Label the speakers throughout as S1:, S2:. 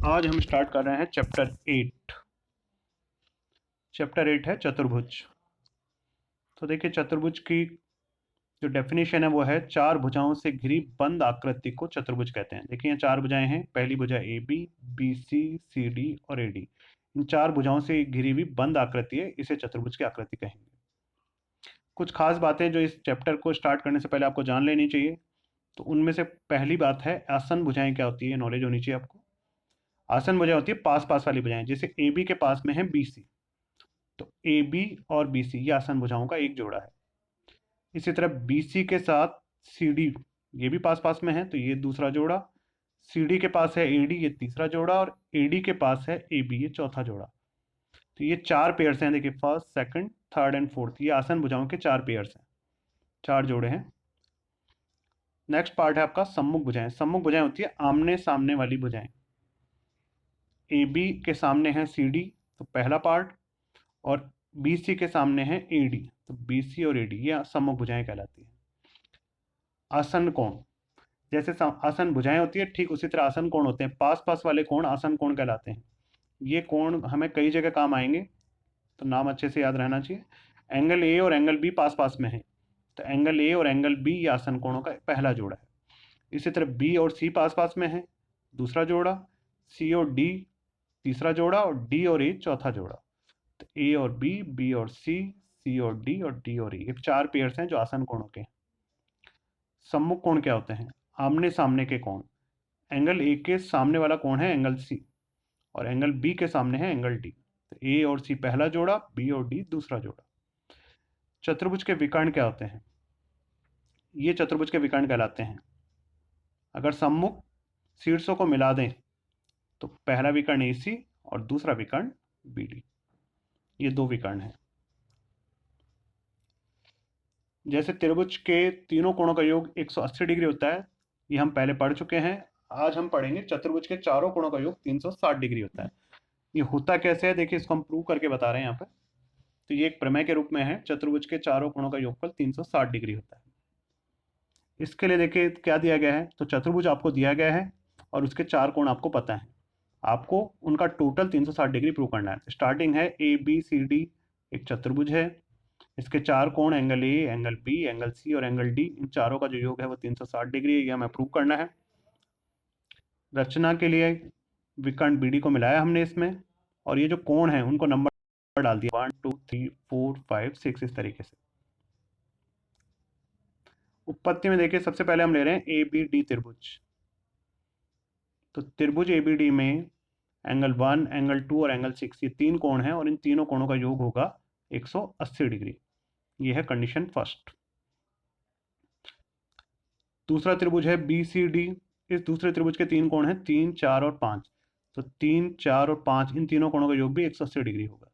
S1: आज हम स्टार्ट कर रहे हैं चैप्टर 8। चैप्टर 8 है चतुर्भुज। तो देखिए, चतुर्भुज की जो डेफिनेशन है वो है चार भुजाओं से घिरी बंद आकृति को चतुर्भुज कहते हैं। देखिए, यहाँ चार भुजाएं हैं। पहली भुजा A B, B C, C D और ए डी। इन चार भुजाओं से घिरी हुई बंद आकृति है, इसे चतुर्भुज की आकृति कहेंगे। कुछ खास बातें जो इस चैप्टर को स्टार्ट करने से पहले आपको जान लेनी चाहिए। तो उनमें से पहली बात है आसन भुजाएं क्या होती है, नॉलेज होनी चाहिए आपको। आसन भुजाएं होती है पास पास वाली भुजाएं, जैसे ए बी के पास में है बी सी, तो ए बी और बी सी ये आसन भुजाओं का एक जोड़ा है। इसी तरह बी सी के साथ सी डी ये भी पास पास में है, तो ये दूसरा जोड़ा। सी डी के पास है ए डी, ये तीसरा जोड़ा। और ए डी के पास है ए बी, ये चौथा जोड़ा। तो ये चार पेयर्स हैं। देखिए, first, second, third and fourth, ये आसन भुजाओं के चार पेयर्स हैं, चार जोड़े हैं। नेक्स्ट पार्ट है आपका सम्मुख भुजाएं। सम्मुख भुजाएं होती है आमने सामने वाली भुजाएं। ए बी के सामने है सी डी, तो पहला पार्ट। और बी सी के सामने है ए डी, तो बी सी और ए डी ये सम्मुख भुजाएं कहलाती है। आसन कोण, जैसे आसन भुजाएं होती है, ठीक उसी तरह आसन कोण होते हैं। पास पास वाले कोण आसन कोण कहलाते हैं। ये कोण हमें कई जगह काम आएंगे, तो नाम अच्छे से याद रहना चाहिए। एंगल ए और एंगल बी पास पास में है, तो एंगल ए और एंगल बी ये आसन कोणों का पहला जोड़ा है। इसी तरह बी और सी पास पास में है, दूसरा जोड़ा। सी और डी तीसरा जोड़ा, और डी और ए चौथा जोड़ा। तो ए और बी और सी और डी और ए, ये चार पेयर्स हैं जो आसन कोणों के हैं। सम्मुख कोण क्या होते हैं? आमने सामने के कोण। एंगल ए के सामने वाला कोण है एंगल सी, और एंगल बी के सामने है एंगल डी। तो ए और सी पहला जोड़ा, बी और डी दूसरा जोड़ा। चतुर्भुज के विकर्ण क्या होते हैं? ये चतुर्भुज के विकर्ण कहलाते हैं। अगर सम्मुख शीर्षों को मिला दें तो पहला विकर्ण ए सी और दूसरा विकर्ण बी डी, ये दो विकर्ण हैं। जैसे त्रिभुज के तीनों कोणों का योग 180 डिग्री होता है, ये हम पहले पढ़ चुके हैं। आज हम पढ़ेंगे चतुर्भुज के चारों कोणों का योग 360 डिग्री होता है। ये होता कैसे है, देखिए, इसको हम प्रूव करके बता रहे हैं यहाँ पर। तो ये एक प्रमेय के रूप में है, चतुर्भुज के चारों कोणों का योगफल 360 डिग्री होता है। इसके लिए देखिए क्या दिया गया है। तो चतुर्भुज आपको दिया गया है और उसके चार कोण आपको पता है। आपको उनका टोटल 360 डिग्री प्रूव करना है। स्टार्टिंग है ए बी सी डी, एक चतुर्भुज है। इसके चार कोण angle A, angle B, angle C और एंगल डी, इन चारों का जो योग है वो 360 डिग्री है। ये हमें प्रूव करना है। रचना के लिए विकर्ण बी डी को मिलाया हमने इसमें, और ये जो कोण है उनको नंबर डाल दिया 1 2 3 4 5 6 इस तरीके से। उत्पत्ति में देखिए, सबसे पहले हम ले रहे हैं ए बी डी त्रिभुज। तो त्रिभुज ए बी डी में एंगल 1, एंगल 2 और एंगल 6, ये तीन कोण हैं, और इन तीनों कोणों का योग होगा 180 डिग्री। ये है कंडीशन फर्स्ट। दूसरा त्रिभुज है बी सी डी। इस दूसरे त्रिभुज के तीन कोण हैं 3, 4 और 5। तो 3, 4 और 5 इन तीनों कोणों का योग भी 180 डिग्री होगा।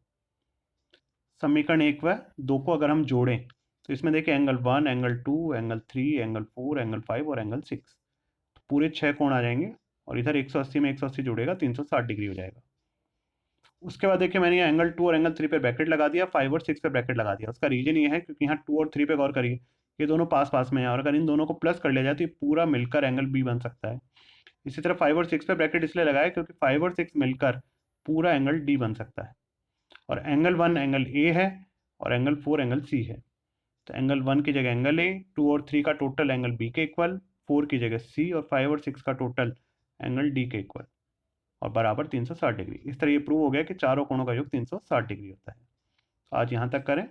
S1: समीकरण 1 व 2 को अगर हम जोड़ें तो इसमें देखिए angle 1, angle 2, angle 3, angle 4, angle 5 और एंगल 6, तो पूरे 6 कोण आ जाएंगे। और इधर 180 में 180 जुड़ेगा, 360 डिग्री हो जाएगा। उसके बाद देखिए, मैंने यहाँ एंगल 2 और एंगल 3 पे ब्रैकेट लगा दिया, 5 और 6 पे ब्रैकेट लगा दिया। उसका रीजन ये है क्योंकि यहाँ 2 और 3 पे गौर करिए, ये दोनों पास पास में है, और अगर इन दोनों को प्लस कर लिया जाए तो ये पूरा मिलकर एंगल बी बन सकता है। इसी तरह 5 और 6 पे ब्रैकेट इसलिए लगाया क्योंकि 5 और 6 मिलकर पूरा एंगल डी बन सकता है। और एंगल 1 एंगल ए है, और एंगल 4 एंगल सी है। तो एंगल 1 की जगह एंगल ए, 2 और 3 का टोटल एंगल बी के इक्वल, 4 की जगह सी, और 5 और 6 का टोटल एंगल डी के इक्वल, और बराबर 360 डिग्री। इस तरह ये प्रूव हो गया कि चारों कोणों का योग 360 डिग्री होता है। आज यहाँ तक करें।